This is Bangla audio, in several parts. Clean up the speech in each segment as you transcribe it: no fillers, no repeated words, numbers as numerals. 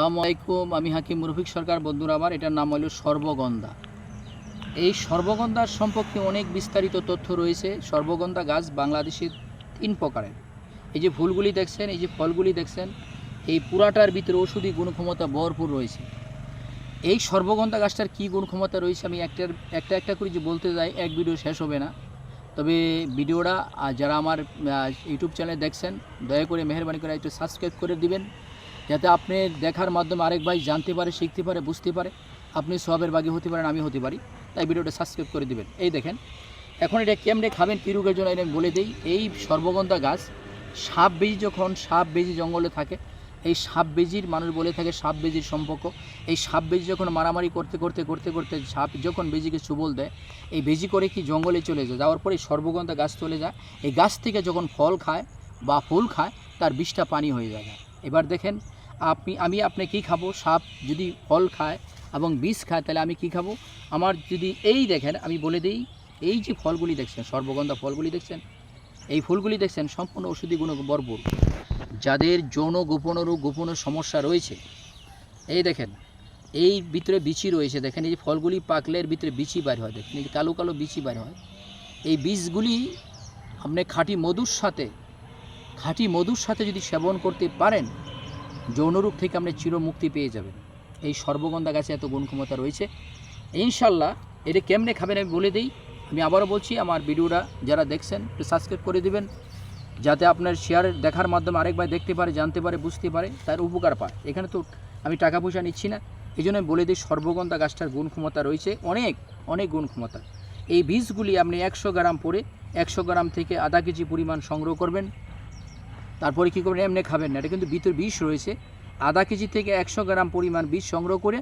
আসসালামু আলাইকুম। আমি হাকিম রফিক সরকার। বন্ধুরা আমার, এটার নাম হলো সর্বগন্ধা। এই সর্বগন্ধার সম্পর্কে অনেক বিস্তারিত তথ্য রয়েছে। সর্বগন্ধা গাছ বাংলাদেশের 3 প্রকারের। এই যে ফুলগুলি দেখছেন, এই যে ফলগুলি দেখছেন, এই পুরাটার ভিতরে ওষুধি গুণক্ষমতা ভরপুর রয়েছে। এই সর্বগন্ধা গাছটার কী গুণক্ষমতা রয়েছে আমি একটা করে যে বলতে যাই, এক ভিডিও শেষ হবে না। তবে ভিডিওটা যারা আমার ইউটিউব চ্যানেলে দেখছেন, দয়া করে মেহরবানি করে একটু সাবস্ক্রাইব করে দিবেন, যাতে আপনি দেখার মাধ্যমে আরেক ভাই জানতে পারে, শিখতে পারে, বুঝতে পারে, আপনি সবের বাগি হতে পারেন, আমি হতে পারি। তাই ভিডিওটা সাবস্ক্রাইব করে দিবেন। এই দেখেন, এখন এটা কেমনে খাবেন, কী রোগের জন্য এটা আমি বলে দিই। এই সর্বগন্ধা গাছ সাপ বেজি, যখন সাপ বেজি জঙ্গলে থাকে, এই সাপ বেজির মানুষ বলে থাকে সাপ বেজির সম্পর্ক। এই সাপ বেজি যখন মারামারি করতে করতে করতে করতে সাপ যখন বেজিকে চুবল দেয়, এই বেজি করে কি জঙ্গলে চলে যায়, যাওয়ার পরে সর্বগন্ধা গাছ চলে যায়। এই গাছ থেকে যখন ফল খায় বা ফুল খায়, তার বিষটা পানি হয়ে যায়। এবার দেখেন, আপনি কি খাবো? সাপ যদি ফল খায় এবং বিষ খায়, তাহলে আমি কি খাবো? আমার যদি এই দেখেন, আমি বলে দিই, এই যে ফলগুলি দেখছেন, সর্বগন্ধা ফলগুলি দেখছেন, এই ফুলগুলি দেখছেন, সম্পূর্ণ ঔষধি গুণ ভরপুর। যাদের যৌন গোপন সমস্যা রয়েছে, এই দেখেন, এই ভিতরে বিচি রয়েছে। দেখেন, এই যে ফলগুলি পাকলে এর ভিতরে বিচি বাইর হয়। দেখেন, এই কালো কালো বিচি বাইর হয়। এই বীজগুলি আপনি খাঁটি মধুর সাথে যদি সেবন করতে পারেন, যৌনরোগ থেকে আপনি চিরমুক্তি পেয়ে যাবেন। এই সর্বগন্ধা গাছে এত গুণক্ষমতা রয়েছে। ইনশাল্লাহ এটা কেমনে খাবেন আমি বলে দিই। আমি আবারও বলছি, আমার ভিডিওটা যারা দেখছেন একটু সাবস্ক্রাইব করে দিবেন, যাতে আপনার শেয়ার দেখার মাধ্যমে আরেকবার দেখতে পারে, জানতে পারে, বুঝতে পারে, তার উপকার পায়। এখানে তো আমি টাকা পয়সা নিচ্ছি না। এই জন্য বলে দিই, সর্বগন্ধা গাছটার গুণক্ষমতা রয়েছে অনেক গুণক্ষমতা। এই বীজগুলি আপনি 100 গ্রাম পরে 100 গ্রাম থেকে আধা কেজি পরিমাণ সংগ্রহ করবেন। তারপরে কী করবেন? এমনি খাবেন না, এটা কিন্তু ভিতরে বিষ রয়েছে। আধা কেজি থেকে 100 গ্রাম পরিমাণ বীজ সংগ্রহ করে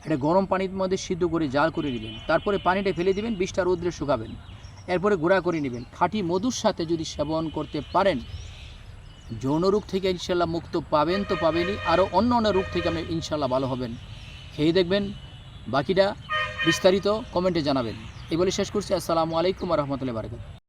এটা গরম পানির মধ্যে সিদ্ধ করে জাল করে নেবেন। তারপরে পানিটা ফেলে দেবেন, বিষটা রোদ্রে শুকাবেন। এরপরে গুঁড়া করে নেবেন। খাঁটি মধুর সাথে যদি সেবন করতে পারেন, যৌনরোগ থেকে ইনশাল্লাহ মুক্ত পাবেন তো পাবেনই, আরও অন্য রোগ থেকে আপনি ইনশাল্লাহ ভালো হবেন। খেয়ে দেখবেন, বাকিটা বিস্তারিত কমেন্টে জানাবেন। এই বলে শেষ করছি। আসসালামু আলাইকুম ওয়া রাহমাতুল্লাহি ওয়া বারাকাতুহু।